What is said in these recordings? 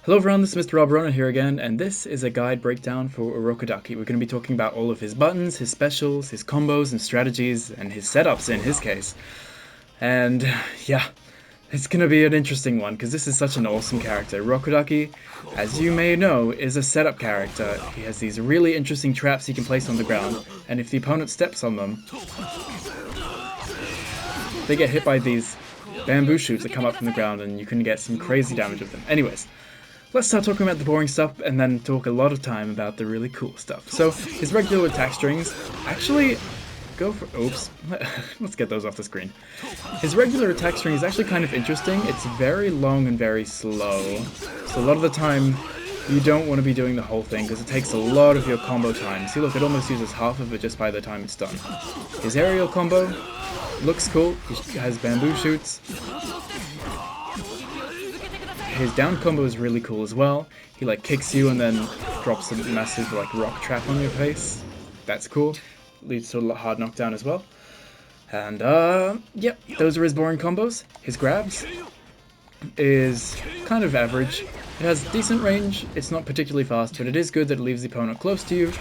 Hello everyone, this is Mr. Rob Ronan here again, and this is a guide breakdown for Urokodaki. We're going to be talking about all of his buttons, his specials, his combos and strategies, and his setups in his case. And yeah, it's going to be an interesting one, because this is such an awesome character. Urokodaki, as you may know, is a setup character. He has these really interesting traps he can place on the ground, and if the opponent steps on them, they get hit by these bamboo shoots that come up from the ground, and you can get some crazy damage with them. Anyways, let's start talking about the boring stuff and then talk a lot of time about the really cool stuff. So, his regular attack strings actually go for... Oops. Let's get those off the screen. His regular attack string is actually kind of interesting. It's very long and very slow. So a lot of the time, you don't want to be doing the whole thing because it takes a lot of your combo time. See, look, it almost uses half of it just by the time it's done. His aerial combo looks cool. He has bamboo shoots. His down combo is really cool as well. He like kicks you and then drops a massive like rock trap on your face. That's cool. Leads to a hard knockdown as well. And yep, those are his boring combos. His grabs is kind of average. It has decent range. It's not particularly fast, but it is good that it leaves the opponent close to you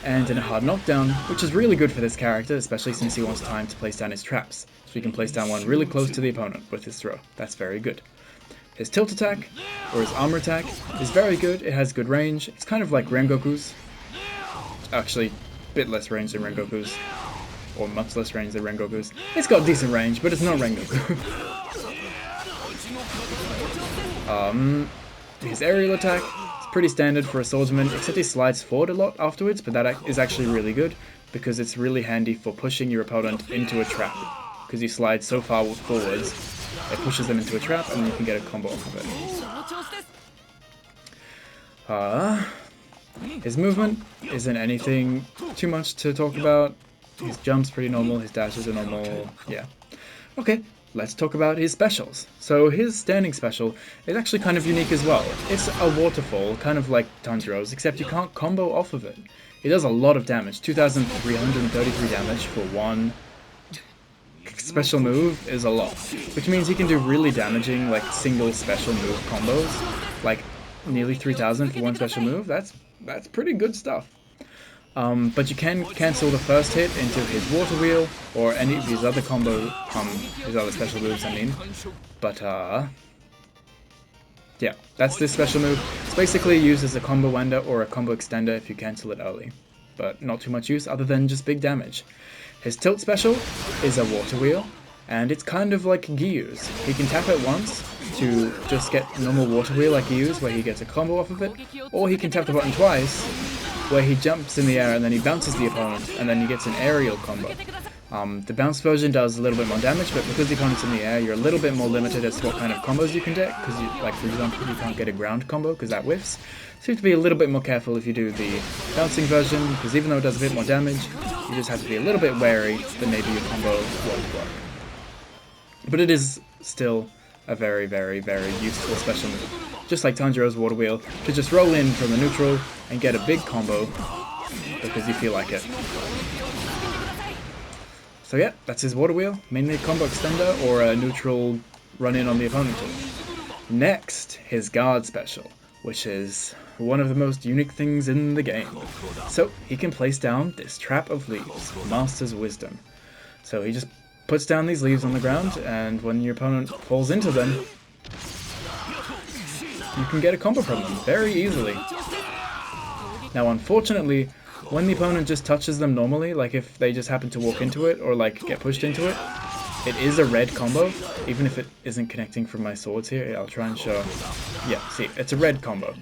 and in a hard knockdown, which is really good for this character, especially since he wants time to place down his traps. So he can place down one really close to the opponent with his throw. That's very good. His tilt attack, or his armor attack, is very good. It has good range. It's kind of like Rengoku's. Actually, a bit less range than Rengoku's. Or much less range than Rengoku's. It's got decent range, but it's not Rengoku. His aerial attack is pretty standard for a swordsman, except he slides forward a lot afterwards, but that is actually really good, because it's really handy for pushing your opponent into a trap. Because you slide so far forwards, it pushes them into a trap, and you can get a combo off of it. His movement isn't anything too much to talk about. His jump's pretty normal, his dashes are normal, yeah. Okay, let's talk about his specials. So his standing special is actually kind of unique as well. It's a waterfall, kind of like Tanjiro's, except you can't combo off of it. It does a lot of damage, 2,333 damage for one special move is a lot, which means he can do really damaging like single special move combos, like nearly 3,000 for one special move. That's pretty good stuff. But you can cancel the first hit into his water wheel or any of his other his other special moves, I mean. But yeah, that's this special move. It's basically used as a combo ender or a combo extender if you cancel it early, but not too much use other than just big damage. His tilt special is a water wheel, and it's kind of like Gyu's. He can tap it once to just get a normal water wheel like Gyu's, where he gets a combo off of it, or he can tap the button twice, where he jumps in the air and then he bounces the opponent, and then he gets an aerial combo. The bounce version does a little bit more damage, but because the opponent's in the air, you're a little bit more limited as to what kind of combos you can get, because, like, for example, you can't get a ground combo, because that whiffs. So you have to be a little bit more careful if you do the bouncing version, because even though it does a bit more damage, you just have to be a little bit wary that maybe your combo won't work. But it is still a very, very, very useful special move. Just like Tanjiro's water wheel, to just roll in from the neutral and get a big combo, because you feel like it. So yeah, that's his water wheel, mainly a combo extender or a neutral run-in on the opponent. Next, his guard special, which is one of the most unique things in the game. So he can place down this trap of leaves, Master's Wisdom. So he just puts down these leaves on the ground, and when your opponent falls into them, you can get a combo from them very easily. Now unfortunately, when the opponent just touches them normally, like if they just happen to walk into it or like get pushed into it, it is a red combo, even if it isn't connecting from my swords here. I'll try and show. Yeah, see, it's a red combo,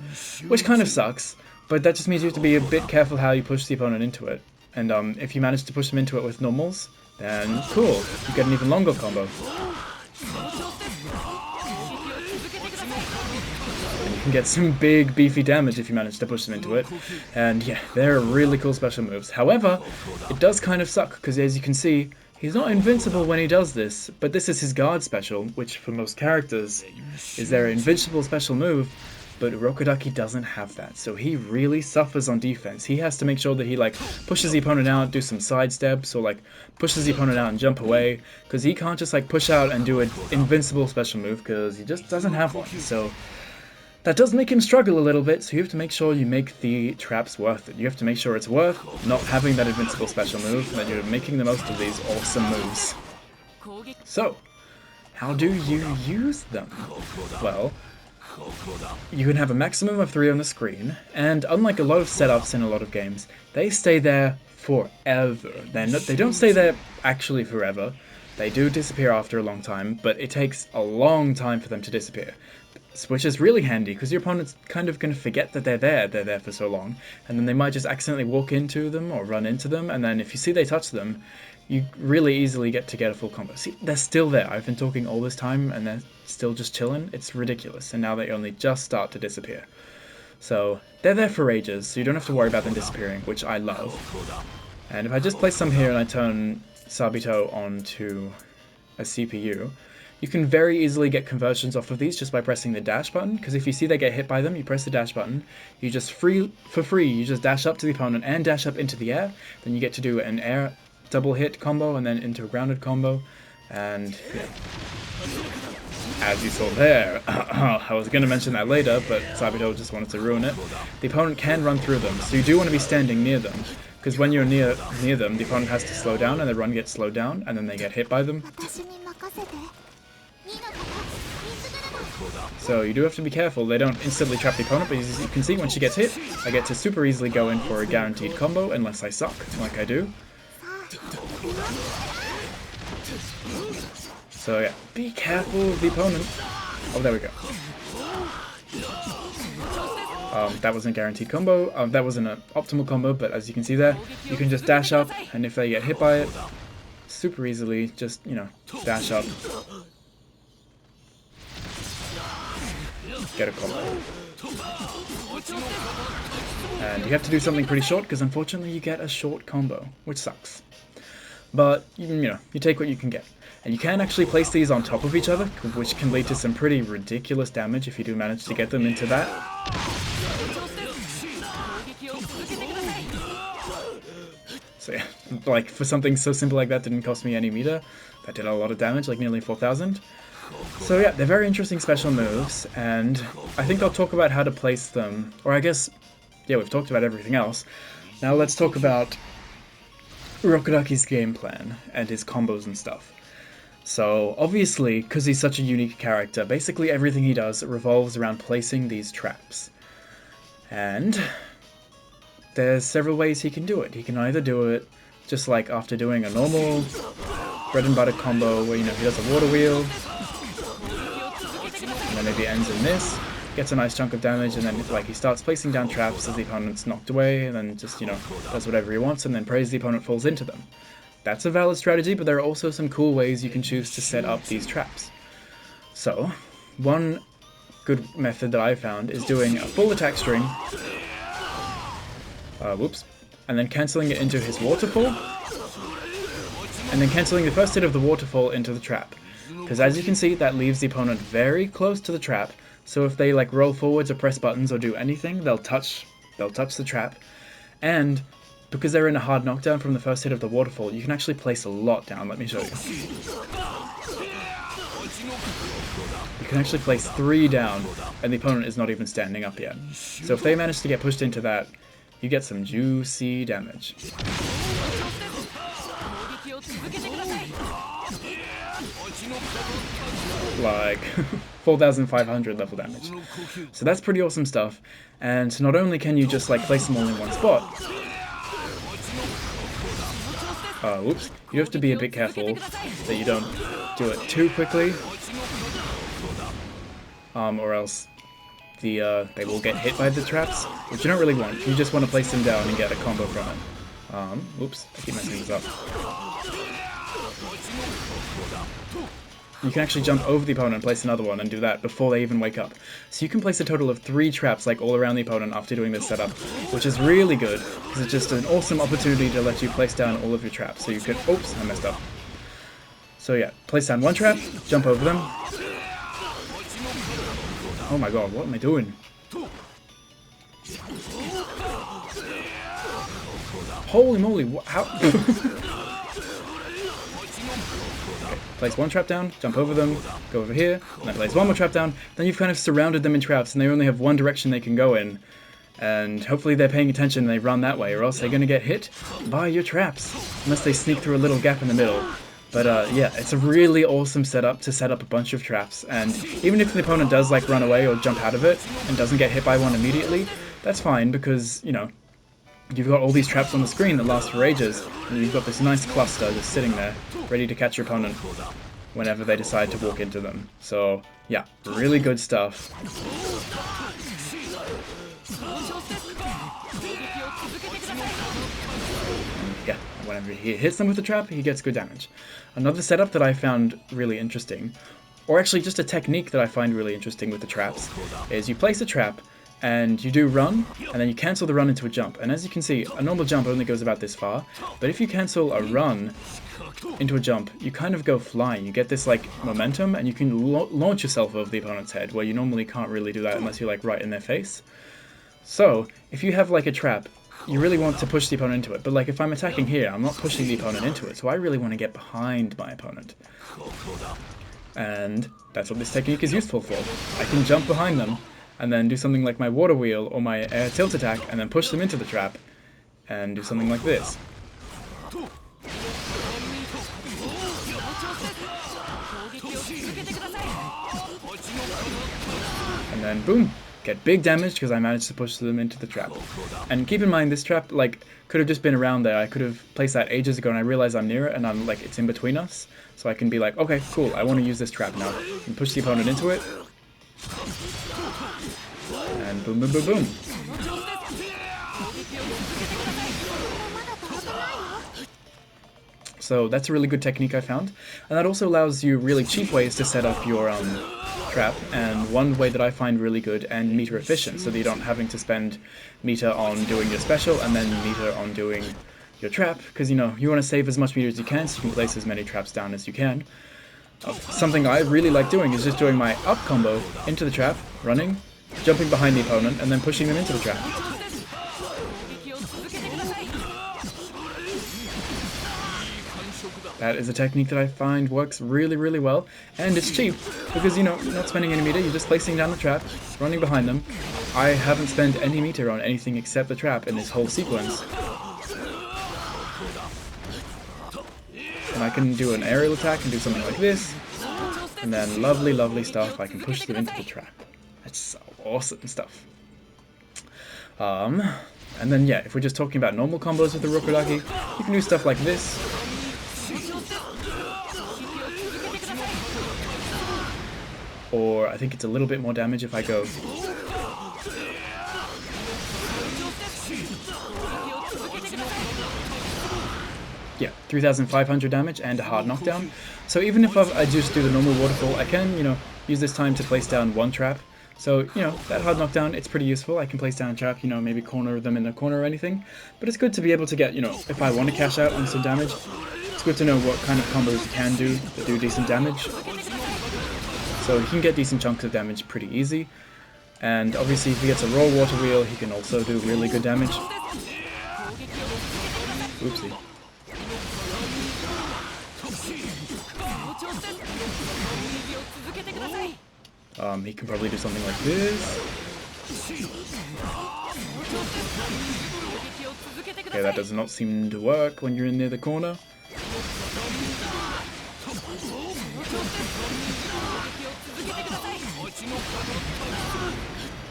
which kind of sucks, but that just means you have to be a bit careful how you push the opponent into it. And if you manage to push them into it with normals, then cool, you get an even longer combo. And you can get some big beefy damage if you manage to push them into it. And yeah, they're really cool special moves. However, it does kind of suck, because as you can see, he's not invincible when he does this, but this is his guard special, which for most characters is their invincible special move, but Urokodaki doesn't have that, so he really suffers on defense. He has to make sure that he like pushes the opponent out, do some side steps, or like pushes the opponent out and jump away, because he can't just like push out and do an invincible special move, because he just doesn't have one. So That does make him struggle a little bit, so you have to make sure you make the traps worth it. You have to make sure it's worth not having that invincible special move, and that you're making the most of these awesome moves. So, how do you use them? Well, you can have a maximum of 3 on the screen, and unlike a lot of setups in a lot of games, they stay there forever. They don't stay there actually forever. They do disappear after a long time, but it takes a long time for them to disappear. Which is really handy, because your opponent's kind of going to forget that they're there for so long, and then they might just accidentally walk into them or run into them, and then if you see they touch them, you really easily get a full combo. See, they're still there. I've been talking all this time, and they're still just chilling. It's ridiculous, and now they only just start to disappear. So, they're there for ages, so you don't have to worry about them disappearing, which I love. And if I just place some here and I turn Sabito onto a CPU, you can very easily get conversions off of these just by pressing the dash button, because if you see they get hit by them, you press the dash button, you just you just dash up to the opponent and dash up into the air, then you get to do an air double hit combo and then into a grounded combo, and yeah. As you saw there, I was going to mention that later, but Sabito just wanted to ruin it. The opponent can run through them, so you do want to be standing near them, because when you're near them, the opponent has to slow down, and the run gets slowed down, and then they get hit by them. So you do have to be careful. They don't instantly trap the opponent, but as you can see, when she gets hit, I get to super easily go in for a guaranteed combo, unless I suck, like I do. So yeah, be careful of the opponent. Oh, there we go. That wasn't a guaranteed combo. That wasn't an optimal combo, but as you can see there, you can just dash up, and if they get hit by it, super easily, just, you know, dash up. Get a combo. And you have to do something pretty short, because unfortunately you get a short combo, which sucks. But, you know, you take what you can get. And you can actually place these on top of each other, which can lead to some pretty ridiculous damage if you do manage to get them into that. So yeah, like, for something so simple like that didn't cost me any meter. That did a lot of damage, like nearly 4,000. So yeah, they're very interesting special moves, and I think I'll talk about how to place them. Or I guess, yeah, we've talked about everything else. Now let's talk about Urokodaki's game plan and his combos and stuff. So obviously, because he's such a unique character, basically everything he does revolves around placing these traps. And there's several ways he can do it. He can either do it just like after doing a normal bread and butter combo where, you know, he does a water wheel, and then maybe ends in this, gets a nice chunk of damage, and then like he starts placing down traps as the opponent's knocked away, and then just, you know, does whatever he wants, and then prays the opponent falls into them. That's a valid strategy, but there are also some cool ways you can choose to set up these traps. So, one good method that I found is doing a full attack string, and then cancelling it into his waterfall, and then cancelling the first hit of the waterfall into the trap. Because as you can see, that leaves the opponent very close to the trap, so if they like roll forwards or press buttons or do anything, they'll touch the trap. And because they're in a hard knockdown from the first hit of the waterfall, you can actually place a lot down. Let me show you. You can actually place 3 down, and the opponent is not even standing up yet. So if they manage to get pushed into that, you get some juicy damage. Like 4,500 level damage. So that's pretty awesome stuff. And not only can you just like place them all in one spot, you have to be a bit careful that you don't do it too quickly, or else they will get hit by the traps, which you don't really want. You just want to place them down and get a combo from it. Oops, I keep messing things up. You can actually jump over the opponent and place another one and do that before they even wake up. So you can place a total of 3 traps like all around the opponent after doing this setup, which is really good because it's just an awesome opportunity to let you place down all of your traps. So you could, oops, I messed up. So yeah, place down 1 trap, jump over them. Oh my god, what am I doing? Holy moly, how? Okay. place one trap down, jump over them, go over here, and then place one more trap down. Then you've kind of surrounded them in traps, and they only have one direction they can go in. And hopefully they're paying attention and they run that way, or else they're going to get hit by your traps, unless they sneak through a little gap in the middle. But yeah, it's a really awesome setup to set up a bunch of traps, and even if the opponent does like run away or jump out of it and doesn't get hit by one immediately, that's fine, because, you know, you've got all these traps on the screen that last for ages, and you've got this nice cluster just sitting there, ready to catch your opponent whenever they decide to walk into them. So yeah, really good stuff. Yeah, whenever he hits them with the trap, he gets good damage. Another setup that I found really interesting, or actually just a technique that I find really interesting with the traps, is you place a trap, and you do run, and then you cancel the run into a jump. And as you can see, a normal jump only goes about this far, but if you cancel a run into a jump, you kind of go flying. You get this like momentum, and you can launch yourself over the opponent's head, where you normally can't really do that unless you're like right in their face. So, if you have like a trap, you really want to push the opponent into it, but like if I'm attacking here, I'm not pushing the opponent into it, so I really want to get behind my opponent. And that's what this technique is useful for. I can jump behind them, and then do something like my water wheel or my air tilt attack, and then push them into the trap, and do something like this. And then boom! Get big damage because I managed to push them into the trap. And keep in mind, this trap like could have just been around there. I could have placed that ages ago, and I realize I'm near it, and I'm like it's in between us, so I can be like, okay, cool, I want to use this trap now, and push the opponent into it, and boom, boom, boom, boom. So that's a really good technique I found, and that also allows you really cheap ways to set up your trap, and one way that I find really good and meter efficient, so that you don't having to spend meter on doing your special and then meter on doing your trap, because you know you want to save as much meter as you can so you can place as many traps down as you can. Something I really like doing is just doing my up combo into the trap, running, jumping behind the opponent, and then pushing them into the trap. That is a technique that I find works really, really well, and it's cheap, because, you know, you're not spending any meter, you're just placing down the trap, running behind them. I haven't spent any meter on anything except the trap in this whole sequence. And I can do an aerial attack and do something like this, and then lovely, lovely stuff, I can push them into the trap. That's so awesome stuff. And then, yeah, if we're just talking about normal combos with the Urokodaki, you can do stuff like this. Or I think it's a little bit more damage if I go... Yeah, 3,500 damage and a hard knockdown. So even if I just do the normal waterfall, I can, you know, use this time to place down one trap. So, you know, that hard knockdown, it's pretty useful. I can place down a trap, you know, maybe corner them in the corner or anything. But it's good to be able to get, you know, if I want to cash out on some damage, it's good to know what kind of combos you can do that do decent damage. So he can get decent chunks of damage pretty easy. And obviously if he gets a raw water wheel, he can also do really good damage. Oopsie. He can probably do something like this. Okay, that does not seem to work when you're in near the corner.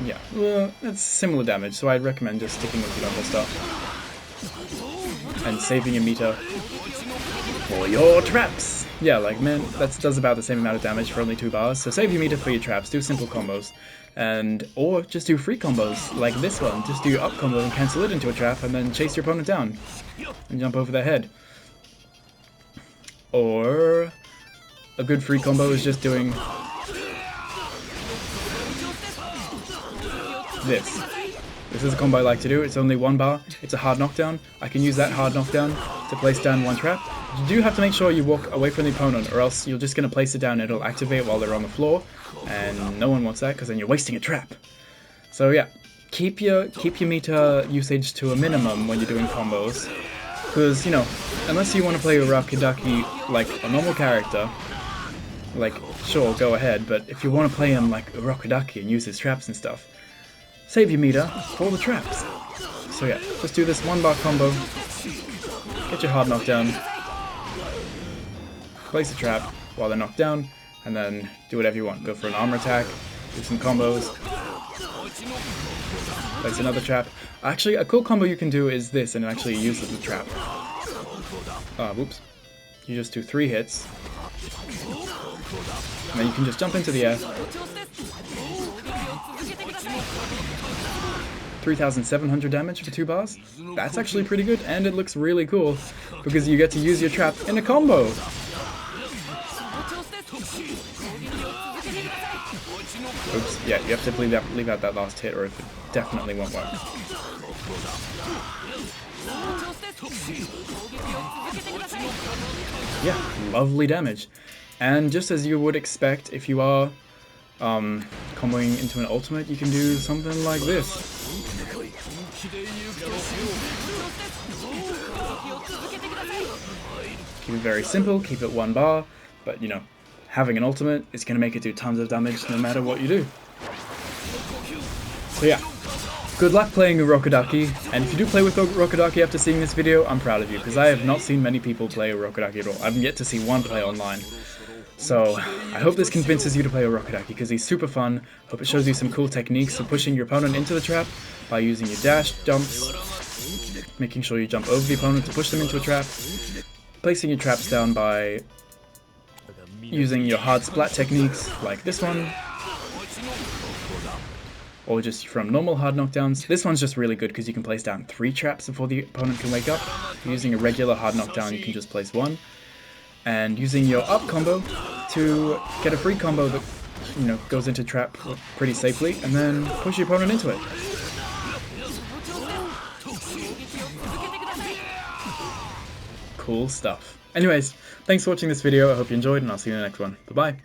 Yeah, well, that's similar damage, so I'd recommend just sticking with your normal stuff. And saving your meter for your traps! Yeah, like, man, that does about the same amount of damage for only 2 bars, so save your meter for your traps, do simple combos. Or just do free combos, like this one. Just do your up combo and cancel it into a trap, and then chase your opponent down. And jump over their head. Or... a good free combo is just doing... this. This is a combo I like to do. It's only 1 bar. It's a hard knockdown. I can use that hard knockdown to place down 1 trap. You do have to make sure you walk away from the opponent, or else you're just going to place it down and it'll activate while they're on the floor, and no one wants that because then you're wasting a trap. So yeah, keep your meter usage to a minimum when you're doing combos, because, you know, unless you want to play Urokodaki like a normal character, like, sure, go ahead, but if you want to play him like Urokodaki and use his traps and stuff, save your meter for the traps. So yeah, just do this 1-bar combo, get your hard knockdown, place a trap while they're knocked down, and then do whatever you want. Go for an armor attack, do some combos, place another trap. Actually, a cool combo you can do is this, and it actually uses the trap. Whoops. You just do 3 hits, and then you can just jump into the air. 3,700 damage for 2 bars. That's actually pretty good, and it looks really cool because you get to use your trap in a combo. Oops, yeah, you have to leave out that last hit or it definitely won't work. Yeah, lovely damage. And just as you would expect, if you are comboing into an ultimate, you can do something like this. Keep it very simple, keep it 1 bar, but you know, having an ultimate is going to make it do tons of damage no matter what you do. So yeah, good luck playing Urokodaki, and if you do play with Urokodaki after seeing this video, I'm proud of you, because I have not seen many people play Urokodaki at all. I've yet to see one play online. So I hope this convinces you to play Urokodaki, because he's super fun. Hope it shows you some cool techniques for pushing your opponent into the trap by using your dash, jumps, making sure you jump over the opponent to push them into a trap, placing your traps down by using your hard splat techniques like this one, or just from normal hard knockdowns. This one's just really good because you can place down 3 traps before the opponent can wake up. Using a regular hard knockdown, you can just place 1. And using your up combo to get a free combo that, you know, goes into trap pretty safely, and then push your opponent into it. Cool stuff. Anyways, thanks for watching this video. I hope you enjoyed, and I'll see you in the next one. Bye-bye.